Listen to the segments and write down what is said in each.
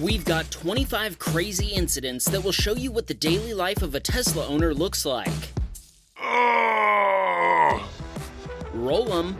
We've got 25 crazy incidents that will show you what the daily life of a Tesla owner looks like. Roll 'em.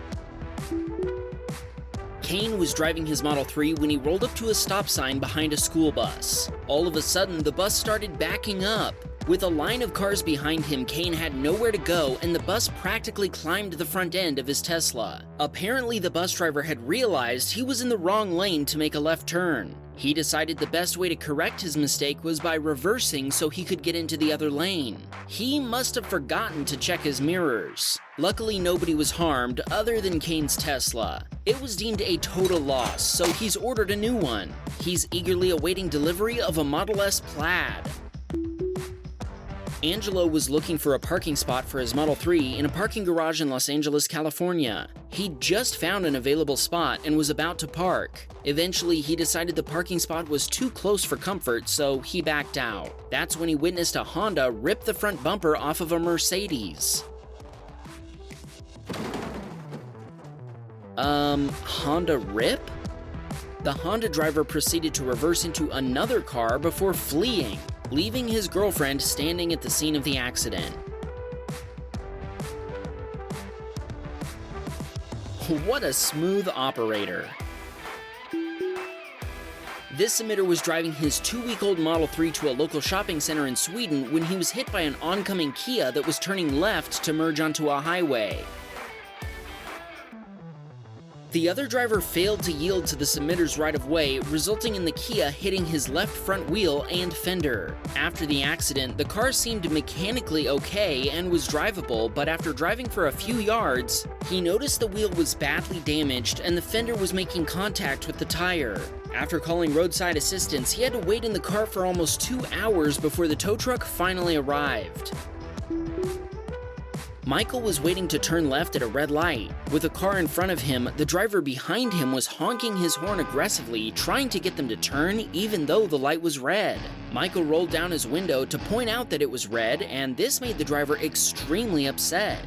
Kane was driving his Model 3 when he rolled up to a stop sign behind a school bus. All of a sudden, the bus started backing up. With a line of cars behind him, Kane had nowhere to go, and the bus practically climbed the front end of his Tesla. Apparently, the bus driver had realized he was in the wrong lane to make a left turn. He decided the best way to correct his mistake was by reversing so he could get into the other lane. He must have forgotten to check his mirrors. Luckily, nobody was harmed other than Kane's Tesla. It was deemed a total loss, so he's ordered a new one. He's eagerly awaiting delivery of a Model S Plaid. Angelo was looking for a parking spot for his Model 3 in a parking garage in Los Angeles, California. He just found an available spot and was about to park. Eventually, he decided the parking spot was too close for comfort, so he backed out. That's when he witnessed a Honda rip the front bumper off of a Mercedes. Honda rip? The Honda driver proceeded to reverse into another car before fleeing, leaving his girlfriend standing at the scene of the accident. What a smooth operator. This submitter was driving his 2-week-old Model 3 to a local shopping center in Sweden when he was hit by an oncoming Kia that was turning left to merge onto a highway. The other driver failed to yield to the submitter's right-of-way, resulting in the Kia hitting his left front wheel and fender. After the accident, the car seemed mechanically okay and was drivable, but after driving for a few yards, he noticed the wheel was badly damaged and the fender was making contact with the tire. After calling roadside assistance, he had to wait in the car for almost 2 hours before the tow truck finally arrived. Michael was waiting to turn left at a red light. With a car in front of him, the driver behind him was honking his horn aggressively, trying to get them to turn even though the light was red. Michael rolled down his window to point out that it was red, and this made the driver extremely upset.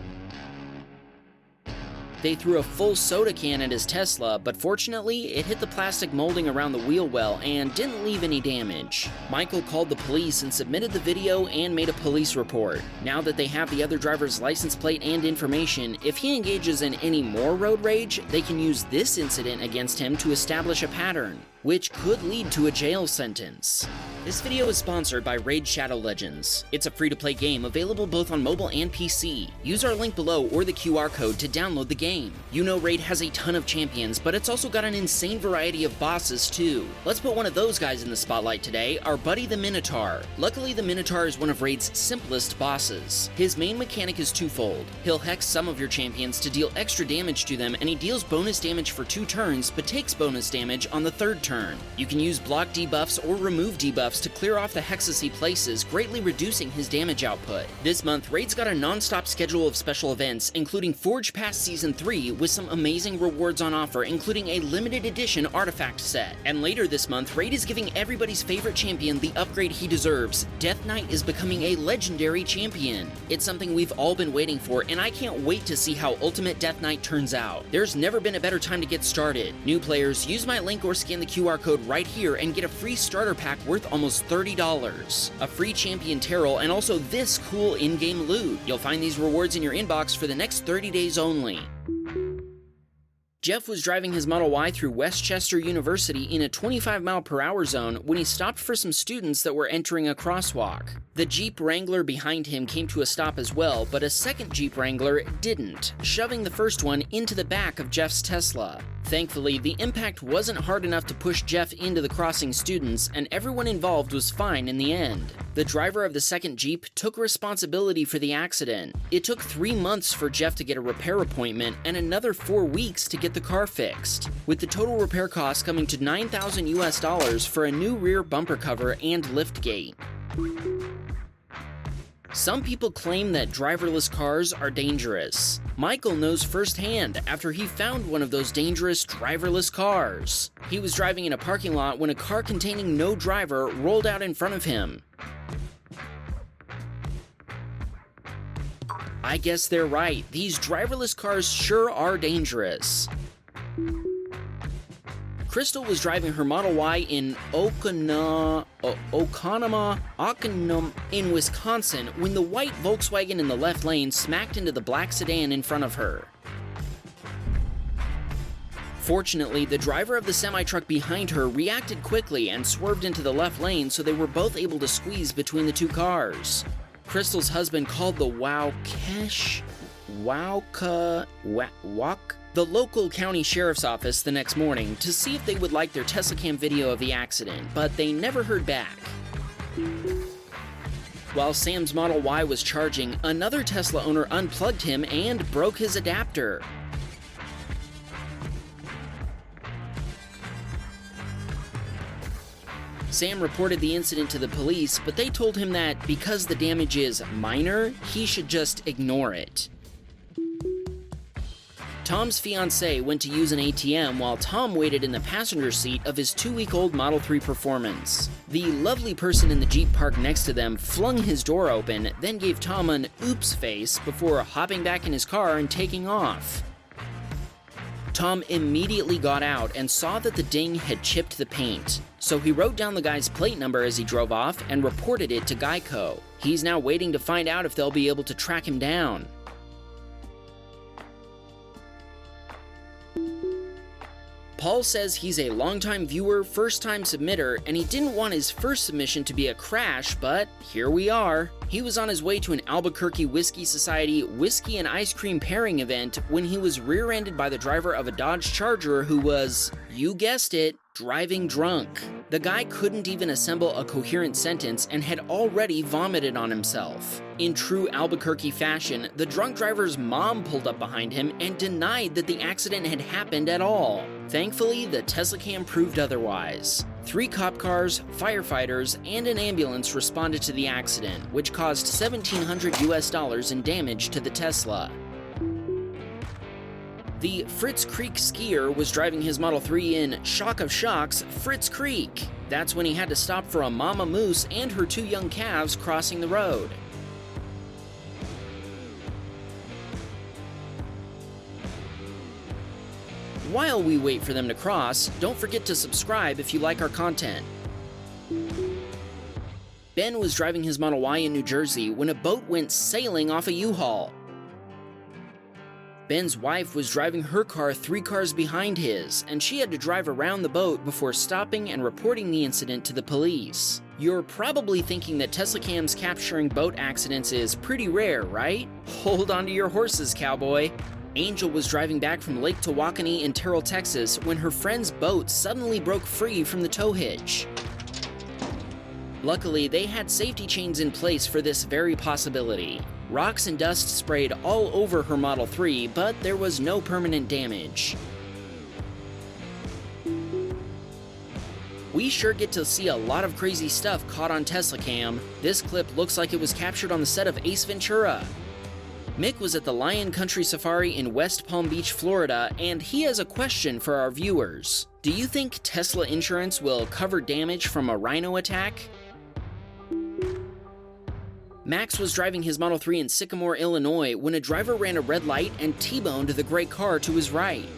They threw a full soda can at his Tesla, but fortunately, it hit the plastic molding around the wheel well and didn't leave any damage. Michael called the police and submitted the video and made a police report. Now that they have the other driver's license plate and information, if he engages in any more road rage, they can use this incident against him to establish a pattern, which could lead to a jail sentence. This video is sponsored by Raid Shadow Legends. It's a free-to-play game available both on mobile and PC. Use our link below or the QR code to download the game. You know Raid has a ton of champions, but it's also got an insane variety of bosses too. Let's put one of those guys in the spotlight today, our buddy the Minotaur. Luckily, the Minotaur is one of Raid's simplest bosses. His main mechanic is twofold. He'll hex some of your champions to deal extra damage to them, and he deals bonus damage for 2 turns, but takes bonus damage on the 3rd turn. You can use block debuffs or remove debuffs to clear off the hexes he places, greatly reducing his damage output. This month, Raid's got a non-stop schedule of special events, including Forge Pass Season 3 with some amazing rewards on offer, including a limited edition artifact set. And later this month, Raid is giving everybody's favorite champion the upgrade he deserves. Death Knight is becoming a legendary champion. It's something we've all been waiting for, and I can't wait to see how Ultimate Death Knight turns out. There's never been a better time to get started. New players, use my link or scan the QR code right here and get a free starter pack worth almost $30, a free champion Terrell, and also this cool in-game loot. You'll find these rewards in your inbox for the next 30 days only. Jeff was driving his Model Y through Westchester University in a 25-mile-per-hour zone when he stopped for some students that were entering a crosswalk. The Jeep Wrangler behind him came to a stop as well, but a second Jeep Wrangler didn't, shoving the first one into the back of Jeff's Tesla. Thankfully, the impact wasn't hard enough to push Jeff into the crossing students, and everyone involved was fine in the end. The driver of the second Jeep took responsibility for the accident. It took 3 months for Jeff to get a repair appointment and another 4 weeks to get the car fixed, with the total repair cost coming to $9,000 for a new rear bumper cover and liftgate. Some people claim that driverless cars are dangerous. Michael knows firsthand after he found one of those dangerous driverless cars. He was driving in a parking lot when a car containing no driver rolled out in front of him. I guess they're right. These driverless cars sure are dangerous. Crystal was driving her Model Y in Oconoma in Wisconsin when the white Volkswagen in the left lane smacked into the black sedan in front of her. Fortunately, the driver of the semi-truck behind her reacted quickly and swerved into the left lane, so they were both able to squeeze between the two cars. Crystal's husband called the the local county sheriff's office the next morning to see if they would like their Teslacam video of the accident, but they never heard back. While Sam's Model Y was charging, another Tesla owner unplugged him and broke his adapter. Sam reported the incident to the police, but they told him that because the damage is minor, he should just ignore it. Tom's fiancée went to use an ATM while Tom waited in the passenger seat of his 2-week-old Model 3 Performance. The lovely person in the Jeep parked next to them flung his door open, then gave Tom an oops face before hopping back in his car and taking off. Tom immediately got out and saw that the ding had chipped the paint, so he wrote down the guy's plate number as he drove off and reported it to Geico. He's now waiting to find out if they'll be able to track him down. Paul says he's a longtime viewer, first-time submitter, and he didn't want his first submission to be a crash, but here we are. He was on his way to an Albuquerque Whiskey Society whiskey and ice cream pairing event when he was rear-ended by the driver of a Dodge Charger who was, you guessed it, driving drunk. The guy couldn't even assemble a coherent sentence and had already vomited on himself. In true Albuquerque fashion, the drunk driver's mom pulled up behind him and denied that the accident had happened at all. Thankfully, the Teslacam proved otherwise. 3 cop cars, firefighters, and an ambulance responded to the accident, which caused $1,700 in damage to the Tesla. The Fritz Creek skier was driving his Model 3 in shock of shocks, Fritz Creek. That's when he had to stop for a mama moose and her 2 young calves crossing the road. While we wait for them to cross, don't forget to subscribe if you like our content. Ben was driving his Model Y in New Jersey when a boat went sailing off a U-Haul. Ben's wife was driving her car 3 cars behind his, and she had to drive around the boat before stopping and reporting the incident to the police. You're probably thinking that Teslacams capturing boat accidents is pretty rare, right? Hold on to your horses, cowboy. Angel was driving back from Lake Tawakoni in Terrell, Texas, when her friend's boat suddenly broke free from the tow hitch. Luckily, they had safety chains in place for this very possibility. Rocks and dust sprayed all over her Model 3, but there was no permanent damage. We sure get to see a lot of crazy stuff caught on Teslacam. This clip looks like it was captured on the set of Ace Ventura. Mick was at the Lion Country Safari in West Palm Beach, Florida, and he has a question for our viewers. Do you think Tesla insurance will cover damage from a rhino attack? Max was driving his Model 3 in Sycamore, Illinois, when a driver ran a red light and T-boned the gray car to his right.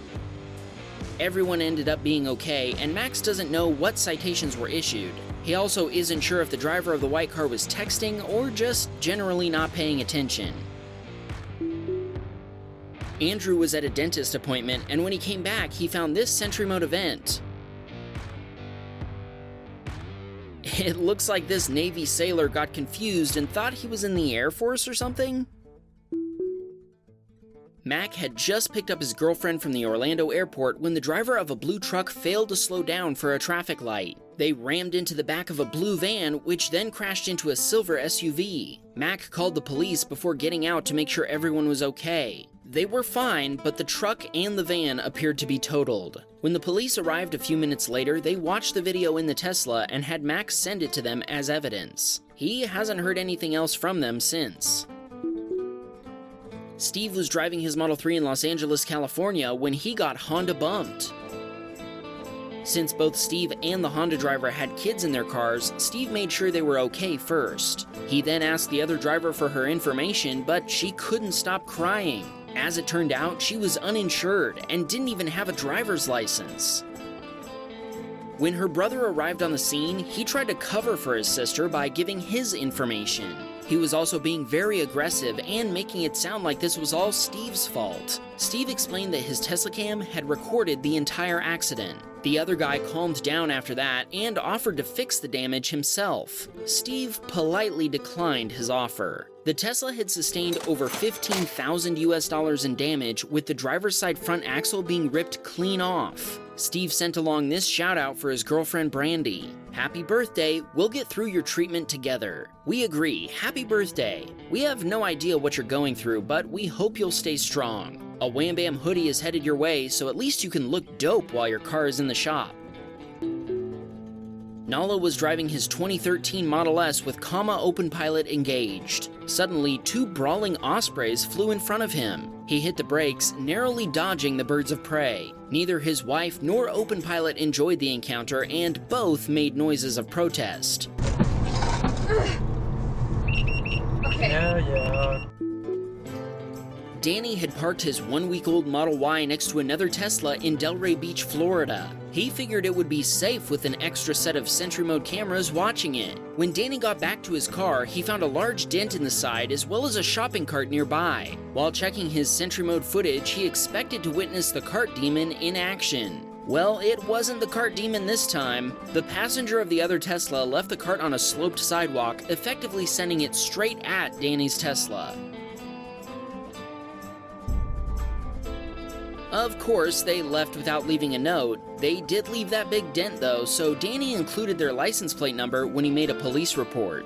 Everyone ended up being okay, and Max doesn't know what citations were issued. He also isn't sure if the driver of the white car was texting or just generally not paying attention. Andrew was at a dentist appointment, and when he came back, he found this Sentry Mode event. It looks like this Navy sailor got confused and thought he was in the Air Force or something. Mac had just picked up his girlfriend from the Orlando airport when the driver of a blue truck failed to slow down for a traffic light. They rammed into the back of a blue van, which then crashed into a silver SUV. Mac called the police before getting out to make sure everyone was okay. They were fine, but the truck and the van appeared to be totaled. When the police arrived a few minutes later, they watched the video in the Tesla and had Max send it to them as evidence. He hasn't heard anything else from them since. Steve was driving his Model 3 in Los Angeles, California, when he got Honda bumped. Since both Steve and the Honda driver had kids in their cars, Steve made sure they were okay first. He then asked the other driver for her information, but she couldn't stop crying. As it turned out, she was uninsured and didn't even have a driver's license. When her brother arrived on the scene, he tried to cover for his sister by giving his information. He was also being very aggressive and making it sound like this was all Steve's fault. Steve explained that his Teslacam had recorded the entire accident. The other guy calmed down after that and offered to fix the damage himself. Steve politely declined his offer. The Tesla had sustained over $15,000 in damage, with the driver's side front axle being ripped clean off. Steve sent along this shout out for his girlfriend Brandy. "Happy birthday, we'll get through your treatment together. We agree, happy birthday. We have no idea what you're going through, but we hope you'll stay strong. A Wham Bam hoodie is headed your way, so at least you can look dope while your car is in the shop." Nala was driving his 2013 Model S with Autopilot engaged. Suddenly, two brawling ospreys flew in front of him. He hit the brakes, narrowly dodging the birds of prey. Neither his wife nor Autopilot enjoyed the encounter, and both made noises of protest. Okay. Yeah. Danny had parked his 1-week-old Model Y next to another Tesla in Delray Beach, Florida. He figured it would be safe with an extra set of Sentry Mode cameras watching it. When Danny got back to his car, he found a large dent in the side as well as a shopping cart nearby. While checking his Sentry Mode footage, he expected to witness the cart demon in action. Well, it wasn't the cart demon this time. The passenger of the other Tesla left the cart on a sloped sidewalk, effectively sending it straight at Danny's Tesla. Of course, they left without leaving a note. They did leave that big dent though, so Danny included their license plate number when he made a police report.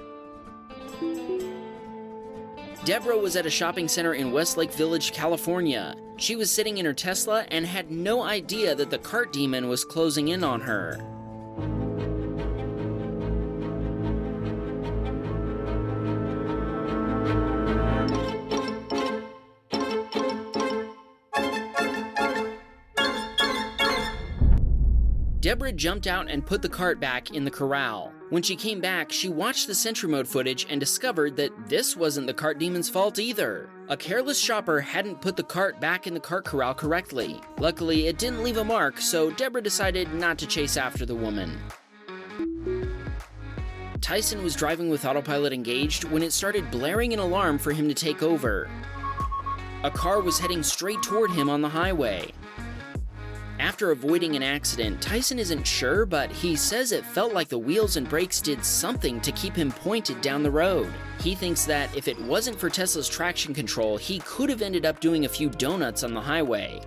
Deborah was at a shopping center in Westlake Village, California. She was sitting in her Tesla and had no idea that the cart demon was closing in on her. Deborah jumped out and put the cart back in the corral. When she came back, she watched the Sentry Mode footage and discovered that this wasn't the cart demon's fault either. A careless shopper hadn't put the cart back in the cart corral correctly. Luckily, it didn't leave a mark, so Deborah decided not to chase after the woman. Tyson was driving with Autopilot engaged when it started blaring an alarm for him to take over. A car was heading straight toward him on the highway. After avoiding an accident, Tyson isn't sure, but he says it felt like the wheels and brakes did something to keep him pointed down the road. He thinks that if it wasn't for Tesla's traction control, he could have ended up doing a few donuts on the highway.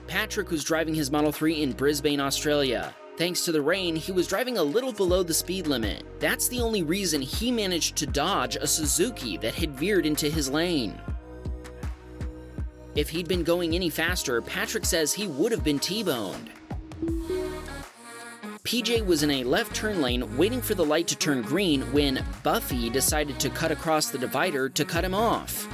Patrick was driving his Model 3 in Brisbane, Australia. Thanks to the rain, he was driving a little below the speed limit. That's the only reason he managed to dodge a Suzuki that had veered into his lane. If he'd been going any faster, Patrick says he would have been T-boned. PJ was in a left turn lane waiting for the light to turn green when Buffy decided to cut across the divider to cut him off.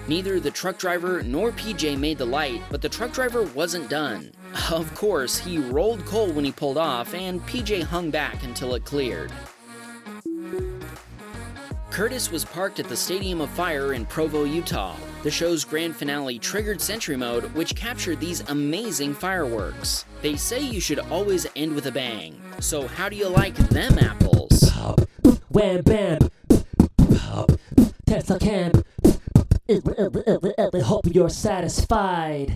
Neither the truck driver nor PJ made the light, but the truck driver wasn't done. Of course, he rolled coal when he pulled off, and PJ hung back until it cleared. Curtis was parked at the Stadium of Fire in Provo, Utah. The show's grand finale triggered Sentry Mode, which captured these amazing fireworks. They say you should always end with a bang. So how do you like them apples? Pop, wham bam, pop, Teslacam. Hope you're satisfied.